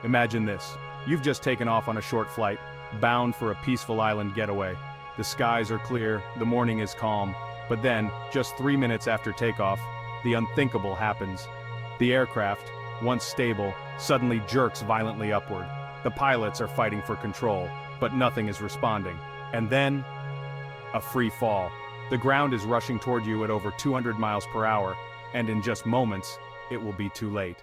Imagine this. You've just taken off on a short flight, bound for a peaceful island getaway. The skies are clear, the morning is calm, but then, just 3 minutes after takeoff, the unthinkable happens. The aircraft, once stable, suddenly jerks violently upward. The pilots are fighting for control, but nothing is responding. And then, a free fall. The ground is rushing toward you at over 200 miles per hour, and in just moments, it will be too late.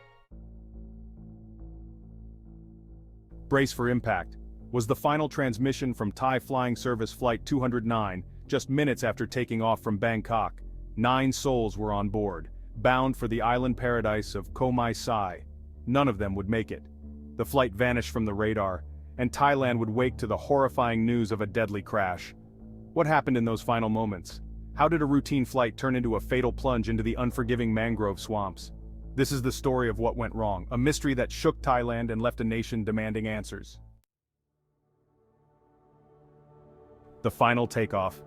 Brace for impact was the final transmission from Thai Flying Service Flight 209, just minutes after taking off from Bangkok. 9 souls were on board, bound for the island paradise of Ko Mai Si. None of them would make it. The flight vanished from the radar, and Thailand would wake to the horrifying news of a deadly crash. What happened in those final moments? How did a routine flight turn into a fatal plunge into the unforgiving mangrove swamps? This is the story of what went wrong, a mystery that shook Thailand and left a nation demanding answers. The final takeoff.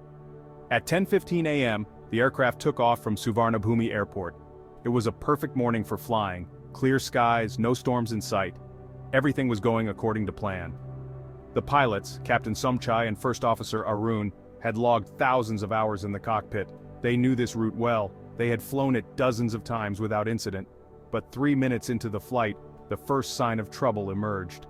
At 10:15 a.m., the aircraft took off from Suvarnabhumi airport. It was a perfect morning for flying, clear skies, no storms in sight. Everything was going according to plan. The pilots, Captain Somchai and First Officer Arun, had logged thousands of hours in the cockpit. They knew this route well. They had flown it dozens of times without incident. But 3 minutes into the flight, the first sign of trouble emerged.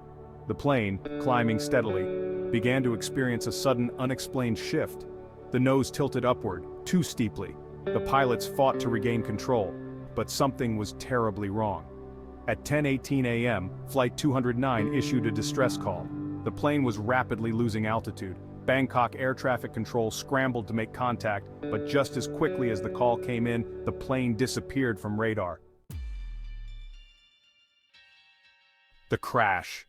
The plane, climbing steadily, began to experience a sudden unexplained shift. The nose tilted upward, too steeply. The pilots fought to regain control, but something was terribly wrong. At 10:18 a.m., Flight 209 issued a distress call. The plane was rapidly losing altitude. Bangkok Air Traffic Control scrambled to make contact, but just as quickly as the call came in, the plane disappeared from radar. The crash.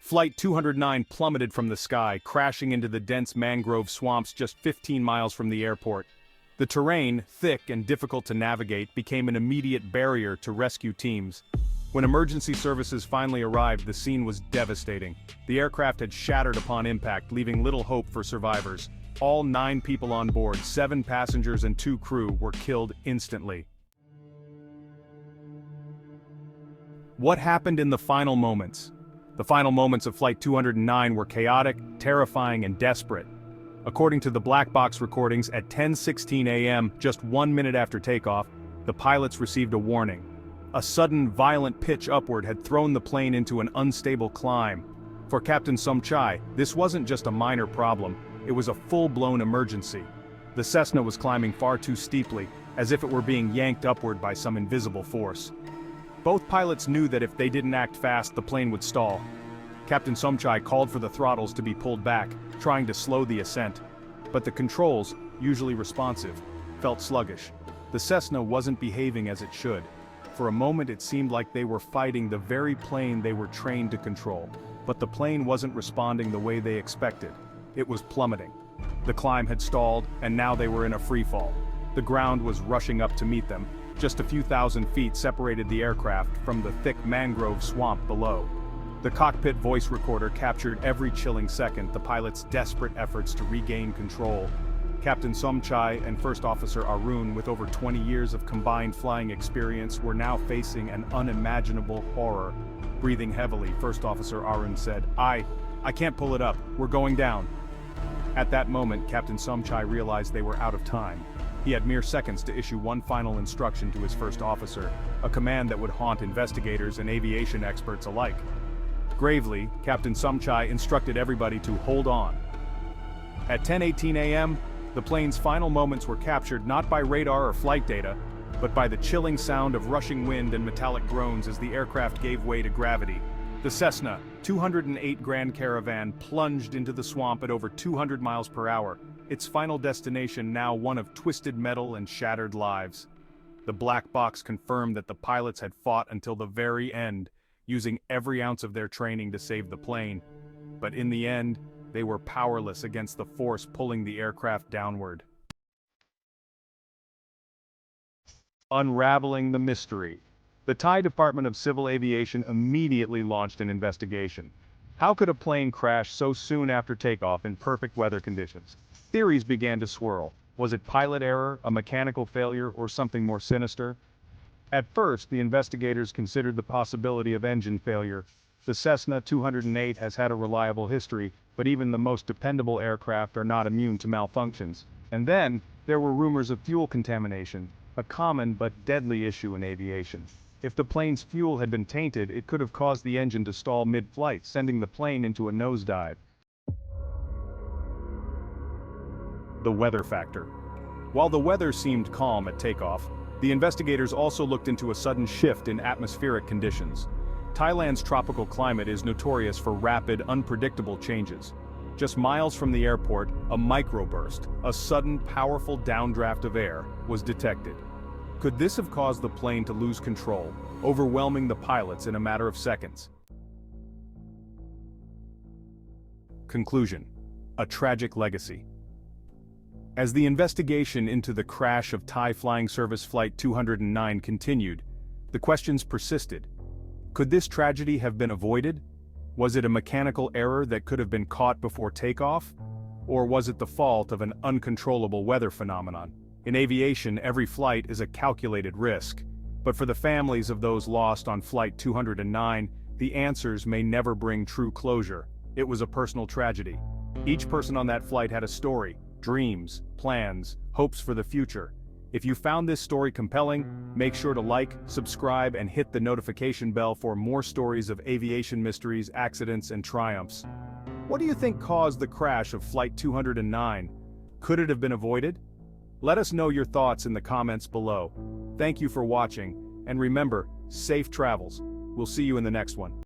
Flight 209 plummeted from the sky, crashing into the dense mangrove swamps just 15 miles from the airport. The terrain, thick and difficult to navigate, became an immediate barrier to rescue teams. When emergency services finally arrived, the scene was devastating. The aircraft had shattered upon impact, leaving little hope for survivors. All 9 people on board, 7 passengers and 2 crew, were killed instantly. What happened in the final moments? The final moments of Flight 209 were chaotic, terrifying, and desperate. According to the black box recordings, at 10:16 a.m., just 1 minute after takeoff, the pilots received a warning. A sudden, violent pitch upward had thrown the plane into an unstable climb. For Captain Somchai, this wasn't just a minor problem, it was a full-blown emergency. The Cessna was climbing far too steeply, as if it were being yanked upward by some invisible force. Both pilots knew that if they didn't act fast, the plane would stall. Captain Somchai called for the throttles to be pulled back, trying to slow the ascent. But the controls, usually responsive, felt sluggish. The Cessna wasn't behaving as it should. For a moment it seemed like they were fighting the very plane they were trained to control. But the plane wasn't responding the way they expected. It was plummeting. The climb had stalled, and now they were in a free fall. The ground was rushing up to meet them. Just a few thousand feet separated the aircraft from the thick mangrove swamp below. The cockpit voice recorder captured every chilling second, the pilot's desperate efforts to regain control. Captain Somchai and First Officer Arun, with over 20 years of combined flying experience, were now facing an unimaginable horror. Breathing heavily, First Officer Arun said, I can't pull it up, we're going down." At that moment, Captain Somchai realized they were out of time. He had mere seconds to issue one final instruction to his first officer, a command that would haunt investigators and aviation experts alike. Gravely, Captain Somchai instructed everybody to hold on. At 10:18 a.m., the plane's final moments were captured not by radar or flight data, but by the chilling sound of rushing wind and metallic groans as the aircraft gave way to gravity. The Cessna 208 Grand Caravan plunged into the swamp at over 200 miles per hour, its final destination now one of twisted metal and shattered lives. The black box confirmed that the pilots had fought until the very end, using every ounce of their training to save the plane. But in the end, they were powerless against the force pulling the aircraft downward. Unraveling the mystery. The Thai Department of Civil Aviation immediately launched an investigation. How could a plane crash so soon after takeoff in perfect weather conditions? Theories began to swirl. Was it pilot error, a mechanical failure, or something more sinister? At first, the investigators considered the possibility of engine failure. The Cessna 208 has had a reliable history, but even the most dependable aircraft are not immune to malfunctions. And then, there were rumors of fuel contamination, a common but deadly issue in aviation. If the plane's fuel had been tainted, it could have caused the engine to stall mid-flight, sending the plane into a nosedive. The weather factor. While the weather seemed calm at takeoff, the investigators also looked into a sudden shift in atmospheric conditions. Thailand's tropical climate is notorious for rapid, unpredictable changes. Just miles from the airport, a microburst, a sudden, powerful downdraft of air, was detected. Could this have caused the plane to lose control, overwhelming the pilots in a matter of seconds? Conclusion: a tragic legacy. As the investigation into the crash of Thai Flying Service Flight 209 continued, the questions persisted. Could this tragedy have been avoided? Was it a mechanical error that could have been caught before takeoff? Or was it the fault of an uncontrollable weather phenomenon? In aviation, every flight is a calculated risk. But for the families of those lost on Flight 209, the answers may never bring true closure. It was a personal tragedy. Each person on that flight had a story, dreams, plans, hopes for the future. If you found this story compelling, make sure to like, subscribe, and hit the notification bell for more stories of aviation mysteries, accidents, and triumphs. What do you think caused the crash of Flight 209? Could it have been avoided? Let us know your thoughts in the comments below. Thank you for watching, and remember, safe travels. We'll see you in the next one.